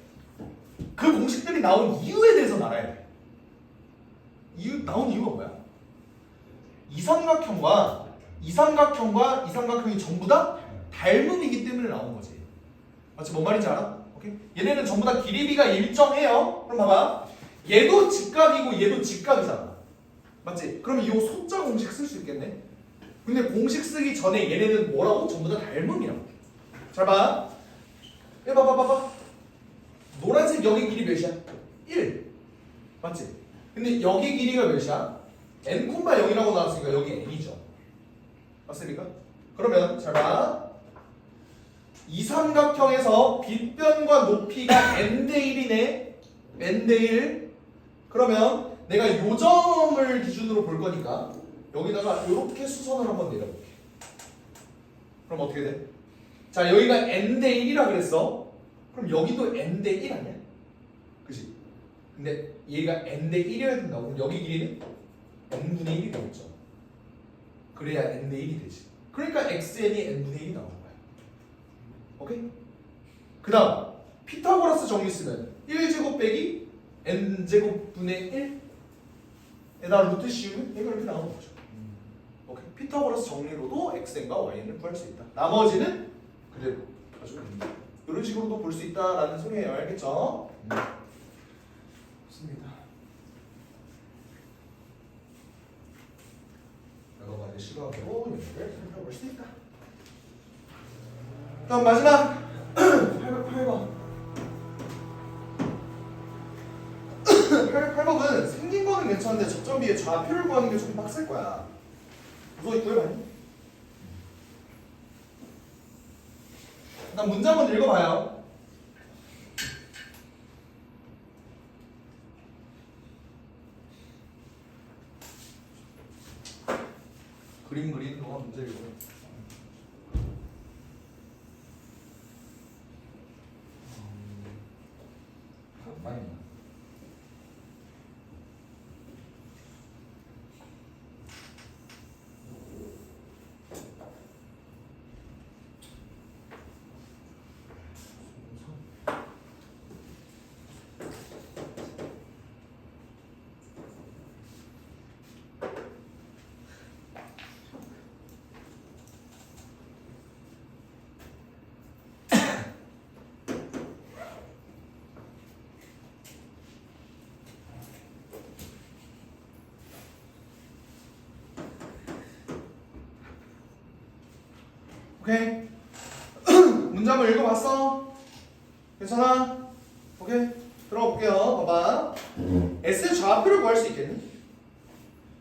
그 공식들이 나온 이유에 대해서 알아야 돼. 나온 이유가 뭐야? 이 삼각형과 이 삼각형이 전부 다 닮음이기 때문에 나온 거지. 맞지? 뭔 말인지 알아? 오케이? 얘네는 전부 다 길이비가 일정해요. 그럼 봐봐. 얘도 직각이고 얘도 직각이잖아. 맞지? 그럼 이 소자 공식 쓸 수 있겠네. 근데 공식 쓰기 전에 얘네는 뭐라고? 전부 다 닮음이라고. 잘 봐. 얘 봐봐. 노란색 여기 길이 몇이야? 1. 맞지? 근데 여기 길이가 몇이야? n, 0이라고 나왔으니까 여기 n이죠. 맞습니까? 그러면 잘 봐. 이 삼각형에서 빗변과 높이가 n대 1이네. n대 1. 그러면 내가 요 점을 기준으로 볼 거니까 여기다가 이렇게 수선을 한번 내려볼게. 그럼 어떻게 돼? 자, 여기가 n대 1이라 그랬어. 그럼 여기도 n대 1 아니야? 그치? 근데 얘가 n대 1이어야 된다고. 그럼 여기 길이는 n분의 1이 되겠죠. 그래야 n대 1이 되지. 그러니까 xn이 n분의 1이 나오는 거야. 오케이? 그 다음 피타고라스 정리 쓰면 1제곱 빼기 n제곱분의 1에다 루트 씌우면 얘가 이렇게 나오는 거죠. 오케이? 피타고라스 정리로도 xn과yn을 구할 수 있다. 나머지는 그대로 가지고 됩니다. 이런 식으로도 볼 수 있다라는 소리예요. 알겠죠? 좋습니다. 여러 가지 시각으로 연결을 살펴볼 수 있다. 다음 마지막 808번. 808번은 생긴 거는 괜찮은데 접점비의 좌표를 구하는 게 조금 빡셀 거야. 무서워 구해봐요. 일단 문제 한번 읽어봐요. 그림 그리는 동안 문제 읽어요. 많이 있나? 오케이. 문제 한번 읽어봤어? 괜찮아? 오케이. 들어볼게요. 봐봐. S의 좌표를 구할 수 있겠니?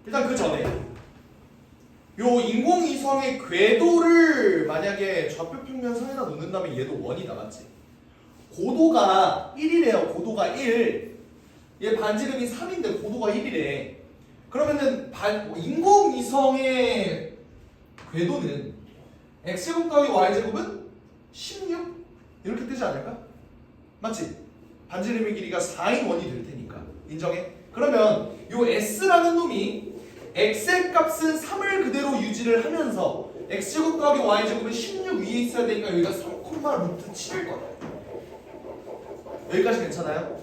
일단 그 전에 요 인공위성의 궤도를 만약에 좌표 평면선에다 놓는다면 얘도 원이다. 맞지? 고도가 1이래요. 고도가 1. 얘 반지름이 3인데 고도가 1이래. 그러면은 인공위성의 궤도는 x제곱 더하기 y제곱은 16? 이렇게 뜨지 않을까? 맞지? 반지름의 길이가 4인 원이 될 테니까. 인정해? 그러면 요 s라는 놈이 x의 값은 3을 그대로 유지를 하면서 x제곱 더하기 y제곱은 16 위에 있어야 되니까 여기가 3, 루트 7일 거다. 여기까지 괜찮아요?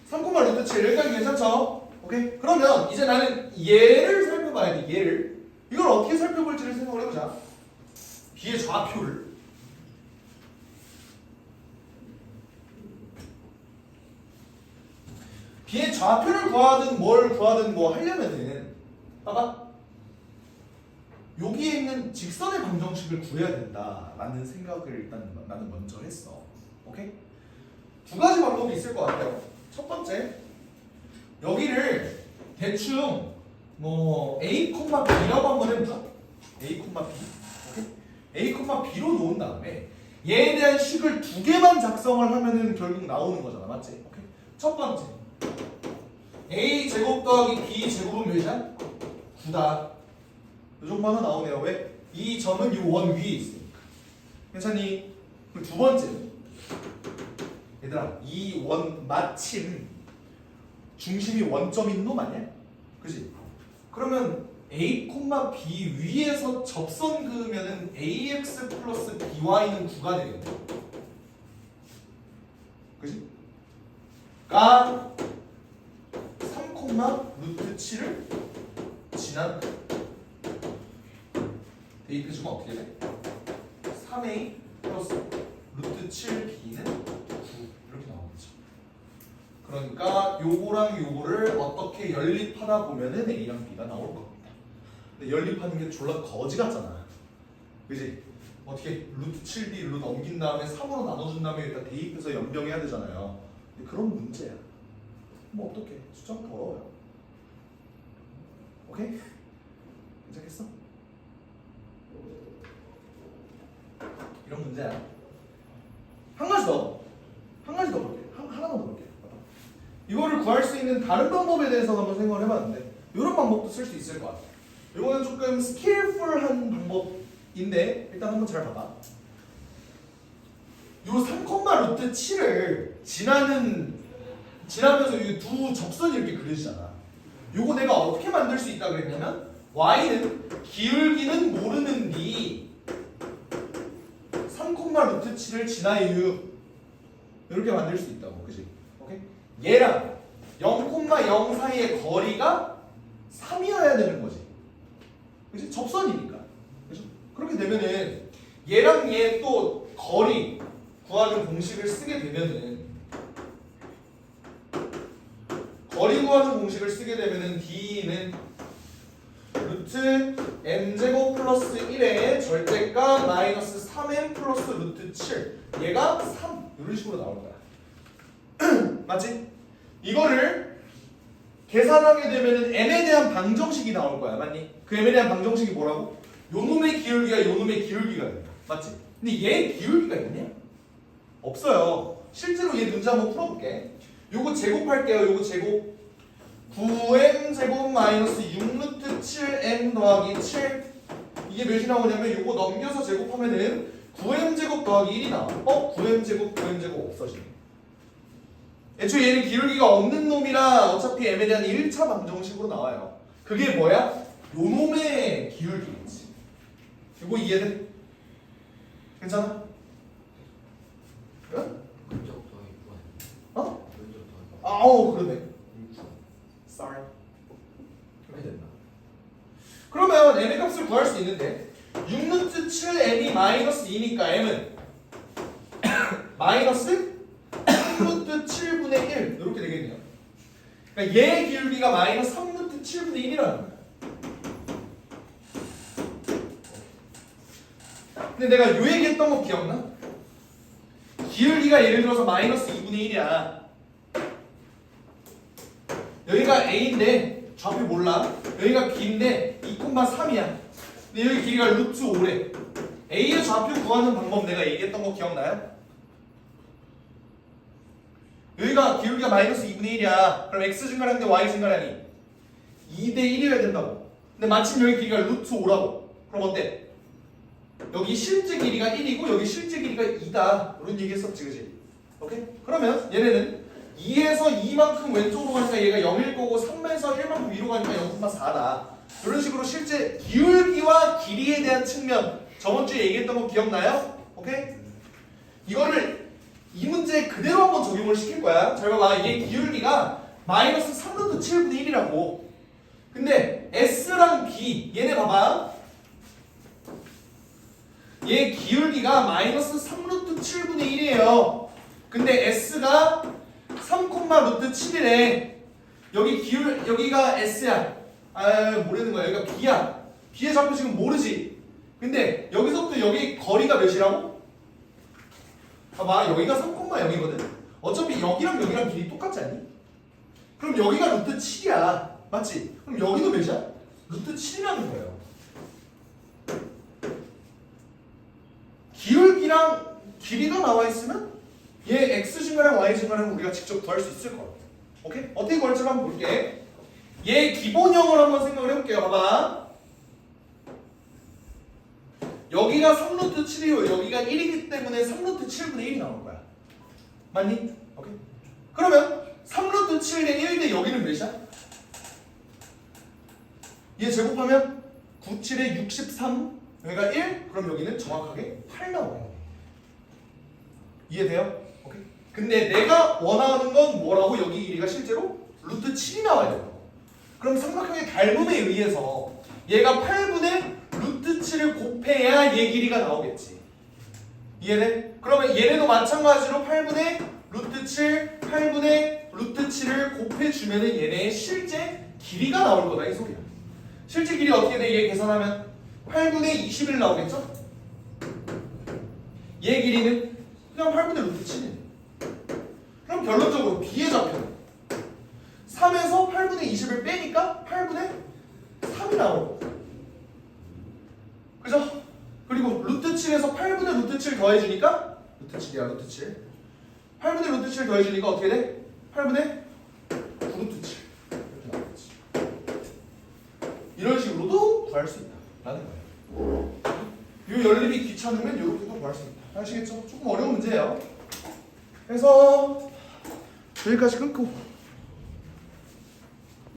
3, 루트 7 여기까지 괜찮죠? 오케이? 그러면 이제 나는 얘를 살펴봐야 돼. 얘를 이걸 어떻게 살펴볼지를 생각을 해보자. B의 좌표를 B의 좌표를 구하든 뭘 구하든 뭐 하려면은 봐봐 여기에 있는 직선의 방정식을 구해야 된다라는 생각을 일단 나는 먼저 했어. 오케이? 두 가지 방법이 있을 것 같아요. 첫 번째, 여기를 대충 뭐 A, B라고 한번 해보자. A, B. 오케이? A, B로 놓은 다음에 얘에 대한 식을 두 개만 작성을 하면은 결국 나오는 거잖아. 맞지? 오케이? 첫 번째, A 제곱 더하기 B 제곱은 몇이야? 9다. 이 정도 하나 나오네요. 왜? 이 점은 이 원 위에 있으니까. 괜찮니? 그리고 두 번째는 얘들아, 이 원 마침 중심이 원점인 놈 아니야? 그지? 그러면 A, B 위에서 접선 그으면은 AX 플러스 BY는 9가 되겠네. 그지? 가 3, 루트 7을 지난 대입해주면 어떻게 돼? 3a 플러스 루트 7b는 9 이렇게 나오겠죠. 그러니까 요거랑 요거를 어떻게 연립하다 보면은 a랑 b가 나올 겁니다. 근데 연립하는 게 졸라 거지 같잖아. 그지? 어떻게 루트 7b를 넘긴 다음에 3으로 나눠준 다음에 일단 대입해서 연병해야 되잖아요. 근데 그런 문제야. 뭐 어떡해. 수정 더러워요. 오케이? 괜찮겠어? 이런 문제야. 한 가지 더 볼게. 하나만 더 볼게. 이거를 구할 수 있는 다른 방법에 대해서 한번 생각을 해봤는데 이런 방법도 쓸 수 있을 것 같아. 이거는 조금 스킬풀한 방법인데 일단 한번 잘 봐봐. 요 3, 루트 7을 지나면서 이 두 접선이 이렇게 그려지잖아. 요거 내가 어떻게 만들 수 있다 그랬냐면 y는 기울기는 모르는 3, 루트 7을 지나유 이렇게 만들 수 있다고. 그지? 오케이? 얘랑 0,0 사이의 거리가 3이어야 되는 거지. 그지? 접선이니까. 그죠? 그렇게 되면은 얘랑 얘 또 거리 구하는 공식을 쓰게 되면은 d는 루트 m제곱 플러스 1의 절대값 마이너스 3m 플러스 루트 7 얘가 3 이런 식으로 나올 거야. 맞지? 이거를 계산하게 되면은 m에 대한 방정식이 나올 거야. 맞니? 그 m에 대한 방정식이 뭐라고? 요 놈의 기울기가 요 놈의 기울기가 된다. 맞지? 근데 얘 기울기가 있냐? 없어요. 실제로 얘 문제 한번 풀어볼게. 요거 제곱할게요. 요거 제곱 9m 제곱 마이너스 6루트 7m 더하기 7 이게 몇이 나오냐면 요거 넘겨서 제곱하면은 9m 제곱 더하기 1이 나와. 9m 제곱 없어지네. 애초에 얘는 기울기가 없는 놈이라 어차피 m에 대한 1차 방정식으로 나와요. 그게 뭐야? 요 놈의 기울기겠지. 이거 이해돼? 괜찮아? 응? 근접 더하기 9 어? 근접 더하기 아우 그러네. Sorry. 그렇게 된다. 그러면 m의 값을 구할 수 있는데 6루트 7m이 마이너스 2니까 m은 마이너스 3루트 7분의 1 이렇게 되겠네요. 그러니까 얘의 기울기가 마이너스 3루트 7분의 1이라는 거야. 근데 내가 요 얘기했던 거 기억나? 기울기가 예를 들어서 마이너스 2분의 1이야. 여기가 a인데 좌표 몰라. 여기가 b인데 2,3이야. 근데 여기 길이가 루트 5래. a의 좌표 구하는 방법 내가 얘기했던 거 기억나요? 여기가 기울기가 마이너스 2분의 1이야. 그럼 x 증가량인데 y 증가량이 2대 1이어야 된다고. 근데 마침 여기 길이가 루트 5라고. 그럼 어때? 여기 실제 길이가 1이고 여기 실제 길이가 2다. 이런 얘기 했었지, 그지? 오케이? 그러면 얘네는 2에서 2만큼 왼쪽으로 가니까 얘가 0일 거고 3에서 1만큼 위로 가니까 0,4다. 이런 식으로 실제 기울기와 길이에 대한 측면 저번 주에 얘기했던 거 기억나요? 오케이? 이거를 이 문제에 그대로 한번 적용을 시킬 거야. 잘 봐봐. 이게 기울기가 마이너스 3루트 7분의 1이라고. 근데 S랑 B 얘네 봐봐. 얘 기울기가 마이너스 3루트 7분의 1이에요. 근데 S가 3, 루트 7이래. 여기가 S야. 모르는 거야. 여기가 B야. B의 좌표 지금 모르지. 근데 여기서부터 여기 거리가 몇이라고? 봐봐. 여기가 3,0이거든. 어차피 여기랑 길이 똑같지 않니? 그럼 여기가 루트 7이야. 맞지? 그럼 여기도 몇이야? 루트 7이라는 거예요. 기울기랑 길이가 나와 있으면 얘 x 증가량 y 증가량 우리가 직접 구할 수 있을 것 같아. 오케이? 어떻게 구할지 한번 볼게. 얘 기본형을 한번 생각을 해볼게요. 봐봐. 여기가 3루트 7이고 여기가 1이기 때문에 3루트 7분의 1이 나올 거야. 맞니? 오케이? 그러면 3루트 7대 1대 여기는 몇이야? 얘 제곱하면 9, 7에 63 여기가 1? 그럼 여기는 정확하게 8 나와요. 이해돼요? 오케이? 근데 내가 원하는 건 뭐라고? 여기 길이가 실제로 루트 7이 나와야 돼요. 그럼 삼각형의 닮음에 의해서 얘가 8분의 루트 7을 곱해야 얘 길이가 나오겠지. 이해돼? 그러면 얘네도 마찬가지로 8분의 루트 7, 8분의 루트 7을 곱해주면 얘네의 실제 길이가 나올 거다 이 소리야. 실제 길이 어떻게 돼? 얘 계산하면 8분의 21 나오겠죠? 얘 길이는 그냥 8분의 루트 7이네. 그럼 결론적으로 B의 좌표는 3에서 8분의 20을 빼니까 8분의 3이 나오고, 그죠? 그리고 루트 7에서 8분의 루트 7 더해주니까 루트 7이야 루트 7. 8분의 루트 7 더해주니까 어떻게 돼? 8분의 9루트 7 이렇게 나오겠지. 이런 식으로도 구할 수 있다라는 거예요. 이 연립이 귀찮으면 이렇게도 구할 수 있다. 아시겠죠? 조금 어려운 문제예요. 그래서 여기까지 끊고